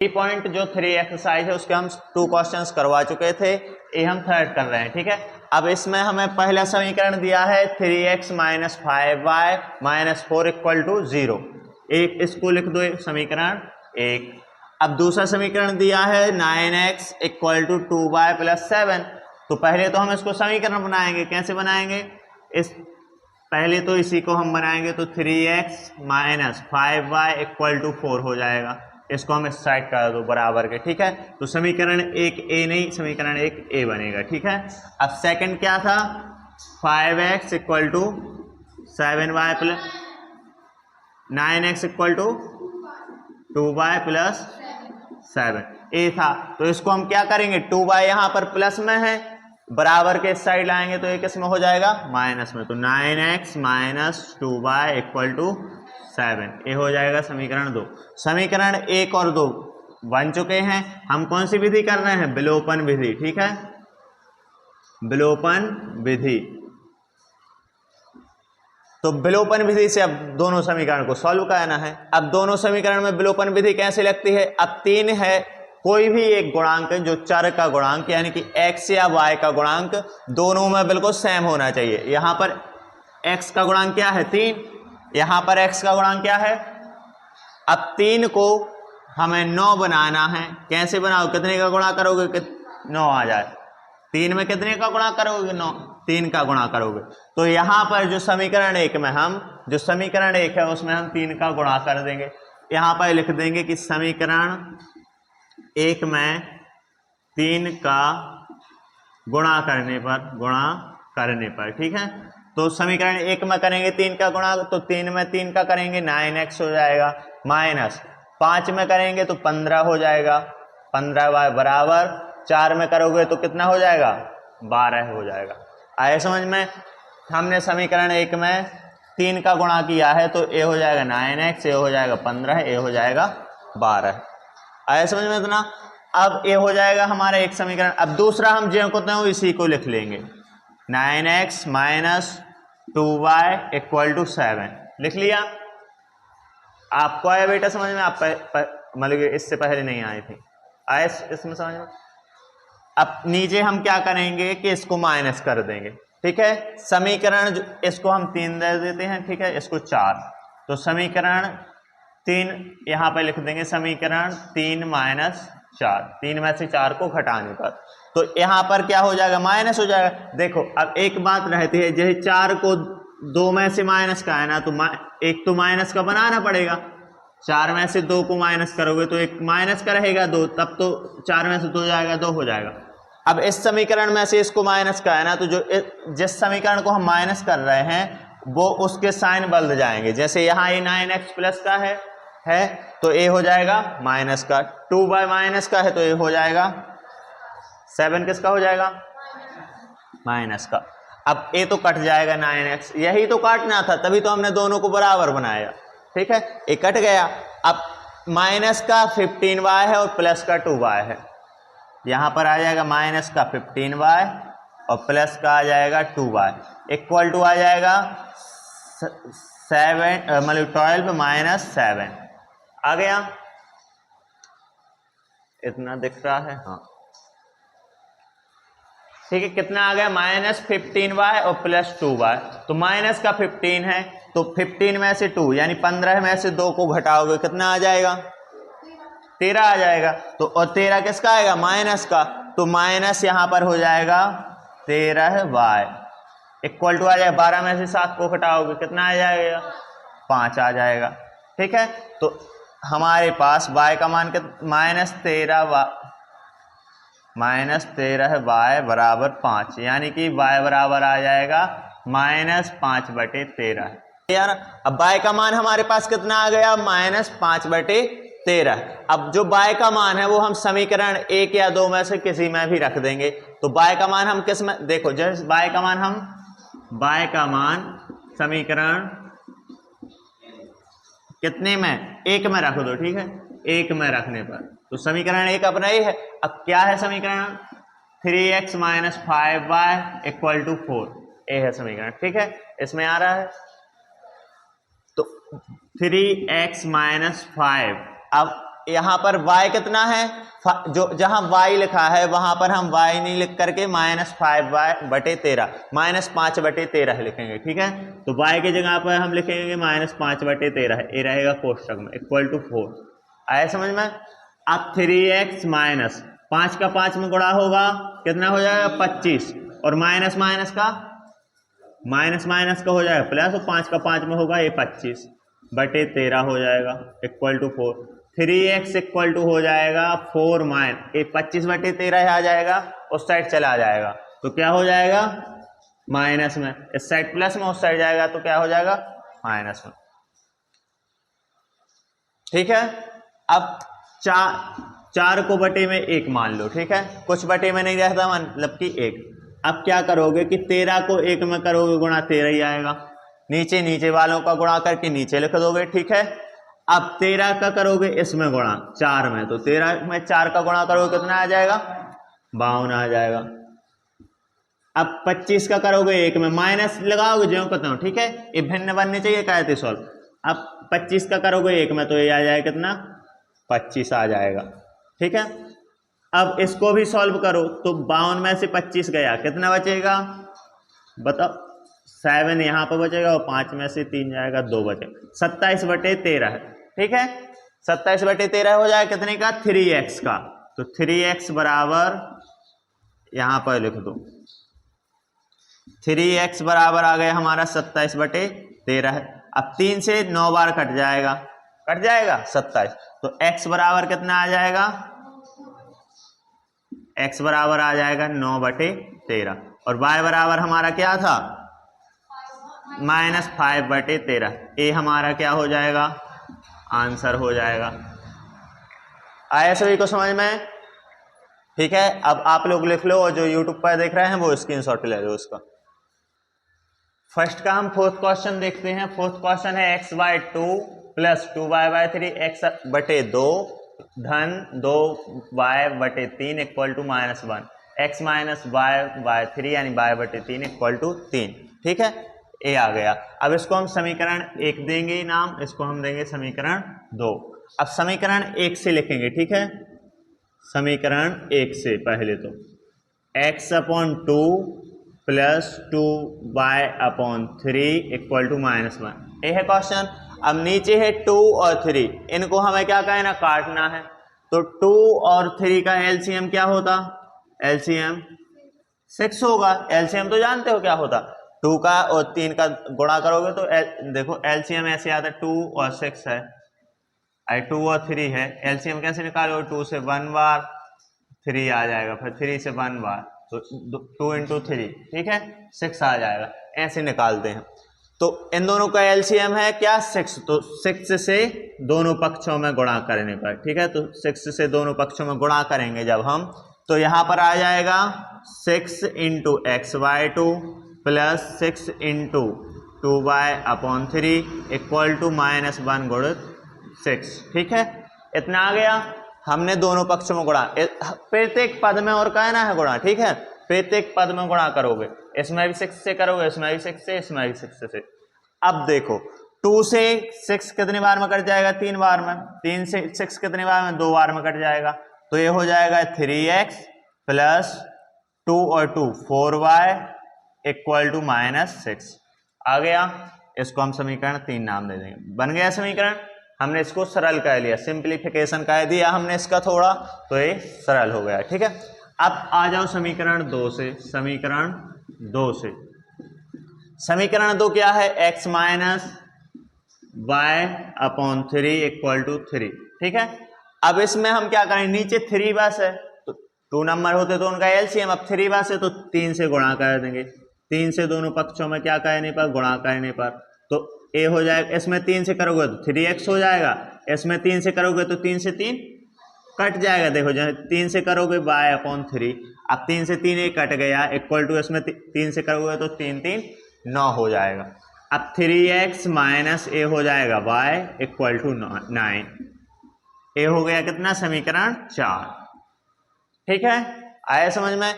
Point जो 3 exercise है उसके हम 2 क्वेश्चंस करवा चुके थे, ये हम थर्ड कर रहे हैं। ठीक है, अब इसमें हमें पहला समीकरण दिया है 3x minus 5y minus 4 equal to 0। एक इसको लिख दो समीकरण एक। अब दूसरा समीकरण दिया है 9x equal to 2y plus 7। तो पहले तो हम इसको समीकरण बनाएंगे, कैसे बनाएंगे? पहले तो इसी को हम बनाएंगे तो 3x minus 5y equal to 4 हो जाएगा। इसको हम इस साइड कर दो बराबर के। ठीक है, तो समीकरण एक ए नहीं, समीकरण एक ए बनेगा। ठीक है, अब सेकंड क्या था? 5x equal to 7y plus 9x equal to 2y plus 7 ए था। तो इसको हम क्या करेंगे? 2y यहाँ पर प्लस में है, बराबर के इस साइड लाएंगे तो ये किस में हो जाएगा? माइनस में। तो 9x minus 2y equal to 7 ये हो जाएगा समीकरण 2। समीकरण 1 और 2 बन चुके हैं। हम कौन सी विधि कर रहे हैं? विलोपन विधि। ठीक है, विलोपन विधि। तो विलोपन विधि से अब दोनों समीकरण को सॉल्व करना है। अब दोनों समीकरण में विलोपन विधि कैसे लगती है? अब 3 है, कोई भी एक गुणांक जो चर का गुणांक यानी कि x या y का गुणांक दोनों में बिल्कुल सेम होना चाहिए। यहां पर x का गुणांक क्या है? 3। यहां पर x का गुणांक क्या है? अब 3 को हमें 9 बनाना है। कैसे बनाओ? कितने का गुणा करोगे कि 9 आ जाए? 3 में कितने का गुणा करोगे? 9। 3 का गुणा करोगे तो यहां पर जो समीकरण 1 में हम जो समीकरण 1 है उसमें हम 3 का गुणा कर देंगे। यहां पर लिख देंगे कि समीकरण 1 में 3 का गुणा करने पर। ठीक है, तो समीकरण 1 में करेंगे 3 का गुणा, तो 3 में 3 का करेंगे 9x हो जाएगा, माइनस 5 में करेंगे तो 15 हो जाएगा, 15y बराबर 4 में करोगे तो कितना हो जाएगा? 12 हो जाएगा। आए समझ में? हमने समीकरण 1 में 3 का गुणा किया है तो ये हो जाएगा 9x, ये हो जाएगा 15, ये हो जाएगा 12। आए समझ में इतना? अब ये हो जाएगा हमारा एक समीकरण। अब दूसरा हम जो कहते हैं इसी को लिख लेंगे, 9x minus 2y equal to 7 लिख लिया। आपको आया बेटा समझ में? आप मतलब इससे पहले नहीं आए थे, आए इसमें समझ में? अब नीचे हम क्या करेंगे कि इसको माइनस कर देंगे। ठीक है, समीकरण इसको हम 3 दे देते हैं। ठीक है, इसको 4, तो समीकरण 3 यहां पे लिख देंगे, समीकरण 3 माइनस 4। 3 में से 4 को घटाने पर तो यहां पर क्या हो जाएगा? माइनस हो जाएगा। देखो अब एक बात रहती है, जैसे 4 को 2 में से माइनस का है ना, तो एक तो माइनस का बनाना पड़ेगा। 4 में से 2 को माइनस करोगे तो एक माइनस का रहेगा 2, तब तो 4 में से 2 जाएगा 2 हो जाएगा। अब इस समीकरण में से इसको माइनस का है ना, तो जो जिस समीकरण को हम माइनस कर रहे हैं वो उसके साइन बदल जाएंगे। जैसे यहाँ ये 9x प्लस का है तो ये हो जाएगा माइनस का, 2y माइनस का है तो ये हो जाएगा 7 किसका हो जाएगा? माइनस का। अब ये तो कट जाएगा 9x, यही तो काटना था, तभी तो हमने दोनों को बराबर बनाया। ठीक है, ये कट गया। अब माइनस का 15y है और प्लस का 2y है, यहां पर आ जाएगा माइनस का 15y और प्लस का आ जाएगा 2y इक्वल टू आ जाएगा 7 मतलब 12 माइनस 7 आ गया। इतना दिख रहा है? हाँ ठीक है, कितना आ गया? माइनस 15y और प्लस 2y। तो माइनस का 15 है तो 15 में से 2 यानी 15 में से 2 को घटाओगे कितना आ जाएगा? 13 आ जाएगा। तो और 13 किसका आएगा? माइनस का। तो माइनस यहां पर हो जाएगा 13y इक्वल टू आ जाएगा 12 में से 7 को घटाओगे कितना आ जाएगा? 5 आ जाएगा। ठीक है, तो हमारे पास y का मान माइनस 13y बराबर 5, यानी कि y बराबर आ जाएगा -5/13। यार अब y का मान हमारे पास कितना आ गया? -5/13। अब जो y का मान है वो हम समीकरण 1 या 2 में से किसी में भी रख देंगे। तो y का मान हम किस में? देखो जैसे y का मान समीकरण कितने में? 1 में रख दो। ठीक है, 1 में रखने पर तो समीकरण 1 अपना ही है। अब क्या है समीकरण? 3x minus 5y equal to 4 ये है समीकरण। ठीक है, इसमें आ रहा है तो 3x माइनस 5। अब यहाँ पर y कितना है, जो जहां y लिखा है वहां पर हम y नहीं लिख करके -5/13 -5/13 लिखेंगे। ठीक है, तो y की जगह पर हम लिखेंगे -5/13, ये रहेगा कोष्टक में इक्वल टू 4। आया समझ में। अब 3x माइनस 5 का 5 में गुणा होगा कितना हो जाएगा 25, और माइनस माइनस का हो जाएगा प्लस, और 5 का 5 में होगा ये 25/13 हो जाएगा equal to 4। 3x equal to हो जाएगा 4 ये 25/13 आ जाएगा, उस साइड चला जाएगा तो क्या हो जाएगा माइनस में, इस साइड प्लस में उस साइड जाएगा तो क्या हो जाएगा माइनस में। ठीक है, अब 4 को बटे में 1 मान लो। ठीक है, कुछ बटे में नहीं रहता मतलब कि 1। अब क्या करोगे कि 13 को 1 में करोगे गुणा 13 ही आएगा, नीचे वालों का गुणा करके नीचे लिख दोगे। ठीक है, अब 13 का करोगे इसमें गुणा 4 में, तो 13 में 4 का गुणा करोगे कितना आ जाएगा 52 आ जाएगा। अब 25 का करोगे 1 में, माइनस लगाओगे जो कहता हूं। ठीक है, ये भिन्न बनने चाहिए कहते सॉल्व। अब 25 का करोगे 1 में तो ये आ जाएगा कितना 25 आ जाएगा। ठीक है, अब इसको भी सॉल्व करो तो 52 में से 25 गया कितना बचेगा बताओ, 7 यहाँ पर बचेगा, और 5 में से 3 जाएगा 2 बचेगा, 27/13 है। ठीक है, 27/13 हो जाएगा कितने का 3x का, तो 3x बराबर यहां पर लिख दो, 3x बराबर आ गया हमारा 27/13 है। अब 3 से 9 बार कट जाएगा 27, तो x बराबर कितना आ जाएगा, x बराबर आ जाएगा 9/13, और y बराबर हमारा क्या था -5/13। ये हमारा क्या हो जाएगा आंसर हो जाएगा। आया सभी को समझ में। ठीक है, अब आप लोग लिख लो, और जो यूट्यूब पर देख रहे हैं वो स्क्रीनशॉट ले लो उसका। फर्स्ट का हम फोर्थ क्वेश्चन देखते हैं। फोर्थ क्वेश्चन है x/2 + 2y/3 x/2 धन 2y/3 equal to -1, x - y/3 यानी y/3 इक्वल टू 3। ठीक है, ये आ गया। अब इसको हम समीकरण 1 देंगे नाम, इसको हम देंगे समीकरण 2। अब समीकरण 1 से लिखेंगे। ठीक है, समीकरण 1 से पहले तो x/2 + 2y/3 इक्वल टू -1, ये है क्वेश्चन। अब नीचे है 2 और 3, इनको हमें क्या कहना काटना है, तो 2 और 3 का एलसीएम क्या होता, एलसीएम 6 होगा। एलसीएम तो जानते हो क्या होता, 2 का और 3 का गुणा करोगे तो देखो एलसीएम ऐसे आता है, 2 और 6 है, 2 और 3 है, एलसीएम कैसे निकालोगे, 2 से 1 बार 3 आ जाएगा, फिर 3 से 1 बार, तो 2 × 3, ठीक है 6 आ जाएगा, ऐसे निकालते हैं। तो इन दोनों का एलसीएम है क्या 6, तो 6 से दोनों पक्षों में गुणा करने पर, ठीक है, तो 6 से दोनों पक्षों में गुणा करेंगे जब हम, तो यहां पर आ जाएगा 6 × x/2 + 6 × 2y/3 इक्वल टू -1 गुणित 6। ठीक है, इतना आ गया। हमने दोनों पक्षों में गुणा, प्रत्येक पद में और कहना है गुणा, ठीक है, प्रत्येक पद में गुणा करोगे, इसमें भी 6 से करोगे, इसमें भी 6 से, इसमें भी 6 से। अब देखो 2 से 6 कितने बार में कट जाएगा, 3 बार में, 3 से 6 कितने बार में, 2 बार में कट जाएगा, तो ये हो जाएगा 3x + 2 और 2 4y इक्वल टू -6 आ गया। इसको हम समीकरण 3 नाम दे देंगे, बन गया समीकरण। हमने इसको सरल कह लिया, सिंप्लीफिकेशन कह दिया हमने इसका थोड़ा, तो ये सरल हो गया। ठीक है, अब आ जाओ समीकरण 2 से। समीकरण 2 से, समीकरण 2 क्या है, x - y/3 इक्वल टू 3। ठीक है, अब इसमें हम क्या करें, नीचे 3 बस है, तो 2 नंबर होते तो उनका एलसीएम, अब 3 बस है तो 3 से गुणा कर देंगे, 3 से दोनों पक्षों में क्या करने पर, गुणा करने पर, तो ए हो जाएगा, इसमें 3 से करोगे तो 3x हो जाएगा, इसमें 3 से करोगे तो 3 से 3 कट जाएगा। देखो जब 3 से करोगे y/3, अब 3 से 3 एक कट गया, इक्वल टू इसमें 3 से करोगे तो 3 3 9 हो जाएगा। अब 3x - a हो जाएगा y इक्वल टू 9, ए हो गया कितना, समीकरण 4। ठीक है, आया समझ में।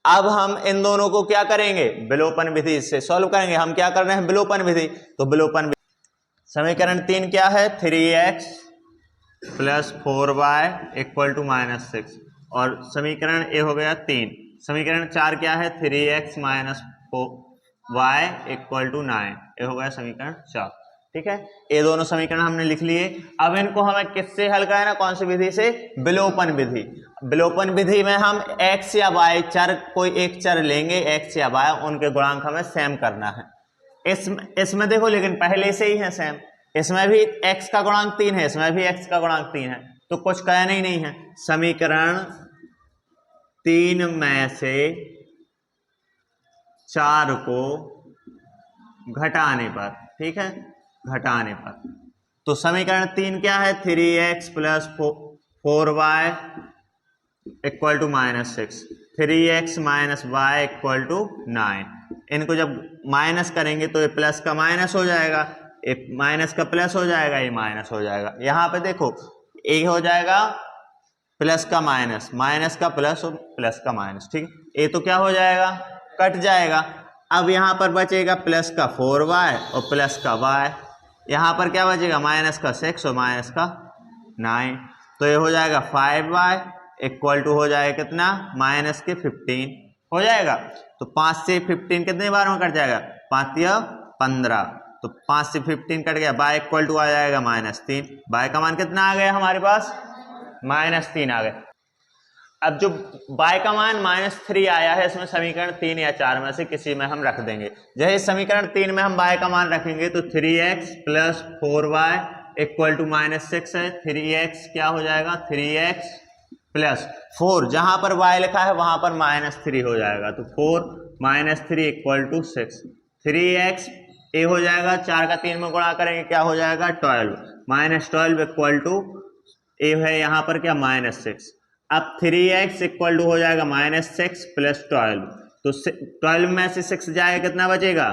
अब हम इन दोनों को क्या करेंगे, विलोपन विधि से सॉल्व करेंगे। हम क्या कर रहे हैं, विलोपन विधि, तो विलोपन विधि। समीकरण 3 क्या है, 3x plus 4y equal to -6 और समीकरण ए हो गया 3। समीकरण 4 क्या है 3x minus y equal to 9, ये हो गया समीकरण 4। ठीक है, ये दोनों समीकरण हमने लिख लिए। अब इनको हमें किससे हल करना है, कौन सी विधि से, विलोपन विधि। विलोपन विधि में हम x या y चर, कोई एक चर लेंगे x या y, उनके गुणांक हमें सेम करना है। इसमें देखो लेकिन पहले से ही है सेम, इसमें भी x का गुणांक 3 है, इसमें भी x का गुणांक 3 है, तो कुछ कहना ही नहीं है। समीकरण 3 में से 4 को घटाने पर, ठीक है, घटाने पर, तो समीकरण 3 क्या है 3x plus 4y equal to -6, 3x minus y equal to 9। इनको जब माइनस करेंगे तो ये प्लस का माइनस हो जाएगा, ये माइनस का प्लस हो जाएगा, ये माइनस हो जाएगा। यहाँ पे देखो ये हो जाएगा प्लस का माइनस, माइनस का प्लस और प्लस का माइनस, ठीक है, ये तो क्या हो जाएगा, कट जाएगा। अब यहाँ पर बचेगा प्लस का 4y और प्लस का y, यहाँ पर क्या बचेगा माइनस का 6 और माइनस का 9, तो ये हो जाएगा 5y इक्वल टू हो जाएगा कितना, माइनस के 15 हो जाएगा। तो 5 से 15 कितने बार में कट जाएगा, 5 या 15, तो 5 से 15 कट गया, y इक्वल टू आ जाएगा -3। y का मान कितना आ गया हमारे पास, -3 आ गया। अब जो y का मान -3 आया है, इसमें समीकरण 3 या 4 में से किसी में हम रख देंगे। जैसे समीकरण 3 में हम y का मान रखेंगे तो 3x plus 4y equal to -6 है। 3x क्या हो जाएगा, 3x प्लस 4, जहां पर y लिखा है वहां पर -3 हो जाएगा, तो 4 -3 इक्वल टू 6। 3x ए हो जाएगा, 4 का 3 में गुणा करेंगे क्या हो जाएगा 12, -12 इक्वल टू ए है यहाँ पर क्या -6। अब 3x इक्वल टू हो जाएगा -6 प्लस 12, तो 12 में से 6 जाएगा कितना बचेगा,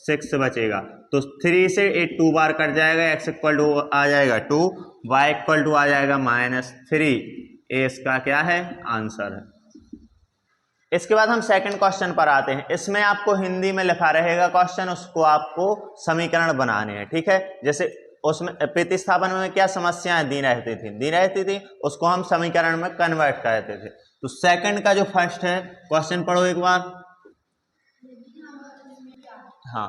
6 बचेगा, तो 3 से 8 2 बार कट जाएगा, x इक्वल टू आ जाएगा 2, y इक्वल टू आ जाएगा -3। ये इसका क्या है, आंसर है। इसके बाद हम सेकंड क्वेश्चन पर आते हैं। इसमें आपको हिंदी में लिखा रहेगा क्वेश्चन, उसको आपको समीकरण बनाने हैं, ठीक है। जैसे उसमें प्रतिस्थापन में क्या समस्याएं दी रहती थी, उसको हम समीकरण में कन्वर्ट करते थे। तो सेकंड का जो फर्स्ट है क्वेश्चन पढ़ो एक बार। हाँ,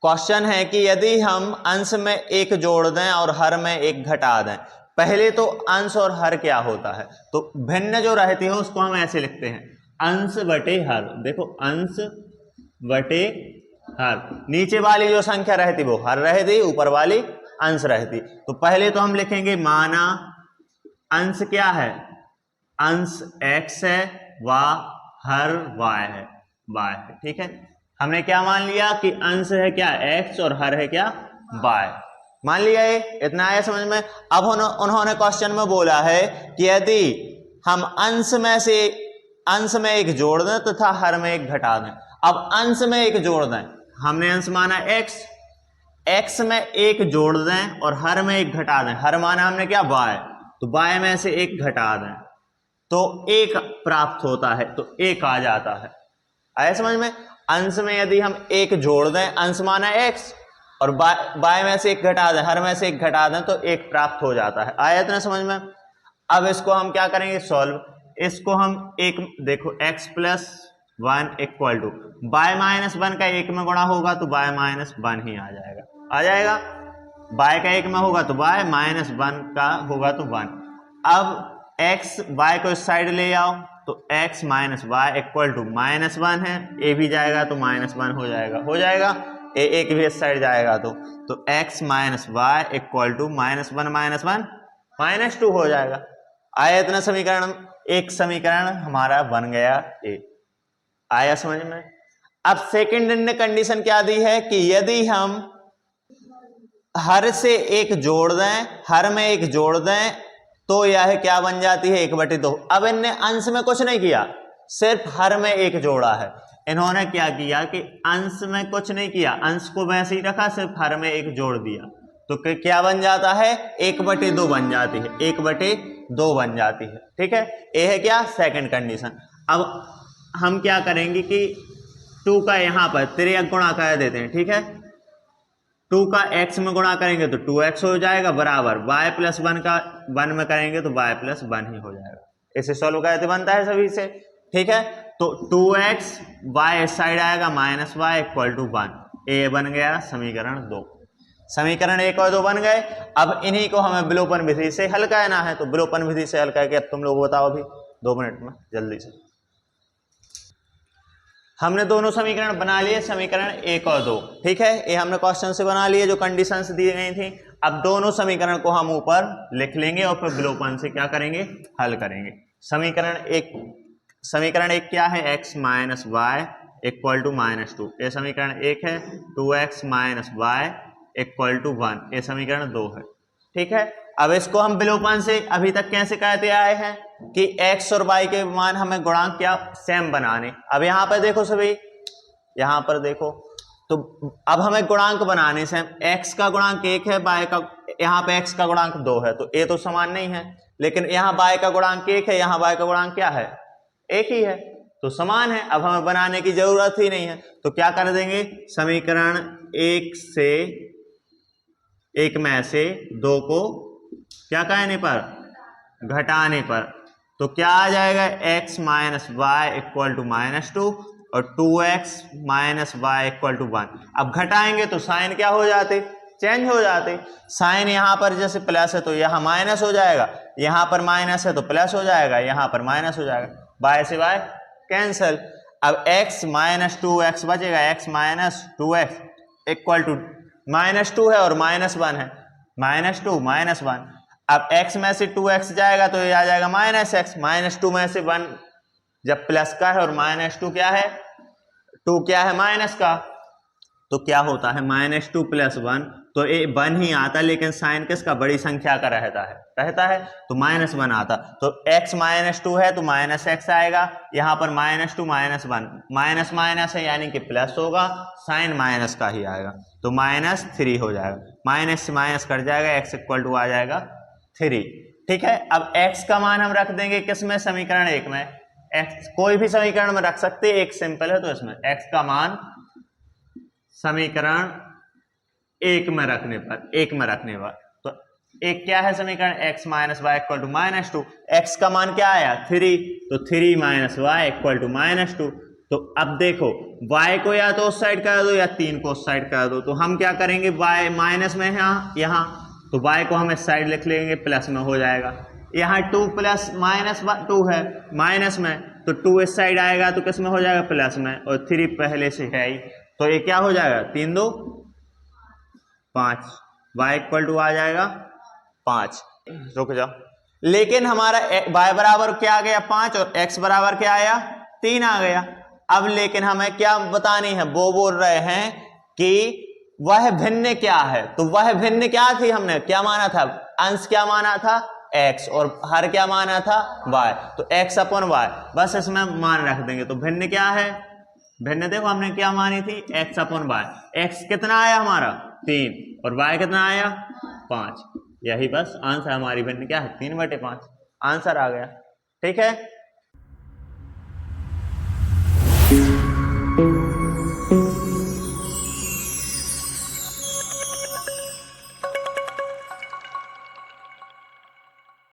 क्वेश्चन है कि यदि हम अंश में एक जोड़ दें और हर में एक घटा दें। पहले तो अंश और हर क्या होता है, तो भिन्न जो रहती है उसको हम ऐसे लिखते हैं, अंश बटे हर। देखो अंश बटे हर, नीचे वाली जो संख्या रहती वो हर रहती, ऊपर वाली अंश रहती। तो पहले तो हम लिखेंगे माना अंश क्या है, अंश x है व हर y है, ठीक है। हमने क्या मान लिया कि अंश है क्या x और हर है क्या y, मान लिया। ये इतना आया समझ में। अब उन्होंने क्वेश्चन में बोला है कि यदि हम अंश में एक जोड़ दें तथा हर में एक घटा दें। अब अंश में एक जोड़ दें, हमने अंश माना x में एक जोड़ दें और हर में एक घटा दें, हर माना हमने क्या y, तो y में से एक घटा दें तो एक प्राप्त होता है, तो एक आ जाता है। आया समझ में। अंश में यदि हम एक जोड़ दें, अंश माना x और y में से एक घटा दें, हर में से एक घटा दें तो एक प्राप्त हो जाता है। आया इतना समझ में। अब इसको हम क्या करेंगे सॉल्व, इसको हम एक देखो x plus 1 equal to y minus 1 का एक में गुणा होगा तो y माइनस 1 ही आ जाएगा, y का एक में होगा तो y माइनस 1 का होगा तो 1। अब x y को इस साइड ले आओ तो x minus y equal to -1 है, ए भी जाएगा तो -1 हो जाएगा, ए एक भी इस साइड जाएगा तो x minus y equal to -1 -2 हो जाएगा। आया इतना समीकरण, एक समीकरण हमारा बन गया ए। आया समझ में। अब सेकंड कंडीशन क्या दी है कि यदि हम हर से एक जोड़ दें, हर में एक जोड़ दें तो यह क्या बन जाती है 1/2। अब इनने अंश में कुछ नहीं किया, सिर्फ हर में एक जोड़ा है। इन्होंने क्या किया कि अंश में कुछ नहीं किया, अंश को वैसे ही रखा, सिर्फ हर में एक जोड़ दिया, तो क्या बन जाता है 1/2 बन जाती है, 1/2 बन जाती है, ठीक है। ये है क्या सेकंड कंडीशन। अब हम क्या करेंगे कि 2 का यहाँ पर 3 गुणा कर देते हैं, ठीक है। 2 का x में गुणा करेंगे तो 2x हो जाएगा बराबर y प्लस 1 का 1 में करेंगे तो y प्लस 1 ही हो जाएगा। इसे सॉल्व कैसे बनता है सभी से, ठीक है। तो 2x y इस साइड आएगा माइनस y इक्वल टू 1, ए बन गया समीकरण 2। समीकरण 1 और 2 बन गए। अब इन्हीं को हमें विलोपन विधि से हल करना है, तो विलोपन विधि से हल करके अब तुम लोग बताओ अभी 2 मिनट में जल्दी से। हमने दोनों समीकरण बना लिए, समीकरण 1 और 2, ठीक है। ये हमने क्वेश्चन से बना लिए जो कंडीशंस दी गई थी। अब दोनों समीकरण को हम ऊपर लिख लेंगे और फिर विलोपन से क्या करेंगे, हल करेंगे। समीकरण 1 क्या है, x minus y equal to -2, ये समीकरण 1 है। 2x minus y equal to 1, ये समीकरण 2 है, ठीक है। अब इसको हम विलोपन से अभी तक कैसे कहते आए हैं कि x और y के मान हमें गुणांक क्या सेम बनाने। अब यहाँ पर देखो सभी, यहाँ पर देखो, तो अब हमें गुणांक बनाने से x का गुणांक 1 है, y का, यहाँ पे x का गुणांक 2 है, तो ये तो समान नहीं है। लेकिन यहाँ y का गुणांक 1 है, यहाँ y का गुणांक क्या है, 1 ही है, तो समान है। अब हमें बनाने की जरूरत ही नहीं है। तो क्या कर देंगे, समीकरण 1 में से 2 को क्या कहने पर, घटाने पर, तो क्या आ जाएगा, x minus y equal to -2 और 2x minus y equal to 1। अब घटाएंगे तो साइन क्या हो जाते, चेंज हो जाते। साइन यहाँ पर जैसे प्लस है तो यहाँ माइनस हो जाएगा, यहाँ पर माइनस है तो प्लस हो जाएगा, यहाँ पर माइनस हो जाएगा, बाय से बाय कैंसिल। अब x माइनस 2x बचेगा, x minus 2x equal to -2 है और -1 है, -2 -1। अब x में से 2x जाएगा तो ये आ जाएगा -x, -2 में से 1 जब प्लस का है और -2 क्या है, 2 क्या है माइनस का, तो क्या होता है -2 प्लस 1, तो ये 1 ही आता, लेकिन साइन किसका, बड़ी संख्या का रहता है तो -1 आता। तो x -2 है तो -x आएगा, यहाँ पर -2 -1, माइनस माइनस है यानी कि प्लस होगा, साइन माइनस का ही आएगा, तो -3 हो जाएगा, माइनस से माइनस कट जाएगा, x इक्वल टू आ जाएगा 3, ठीक है। अब x का मान हम रख देंगे किसमें, समीकरण 1 में। x कोई भी समीकरण में रख सकते, एक सिंपल है तो इसमें x का मान समीकरण 1 में रखने पर, तो एक क्या है समीकरण, x minus y equal to -2, x का मान क्या आया 3, तो 3 माइनस वाई इक्वल टू -2। तो अब देखो y को या तो उस साइड कर दो या 3 को उस साइड कर दो, तो हम क्या करेंगे, y माइनस में है यहाँ, तो y को हम इस साइड लिख लेंगे, प्लस में हो जाएगा। यहाँ 2 प्लस -2 है माइनस में, तो 2 इस साइड आएगा तो किस में हो जाएगा, प्लस में, और 3 पहले से है ही, तो ये क्या हो जाएगा, 3 2 5, y इक्वल टू आ जाएगा 5। रुक जाओ, लेकिन हमारा y बराबर क्या आ गया 5 और x बराबर क्या आया 3 आ गया। अब लेकिन हमें क्या बतानी है, वो बोल रहे हैं कि वह भिन्न क्या है, तो वह भिन्न क्या थी, हमने क्या माना था, अंश क्या माना था x और हर क्या माना था y, तो x अपन y, बस इसमें मान रख देंगे। तो भिन्न क्या है, भिन्न देखो हमने क्या मानी थी, x अपन y, x कितना आया हमारा 3 और y कितना आया 5, यही बस आंसर हमारी भिन्न क्या है 3/5, आंसर आ गया, ठीक है।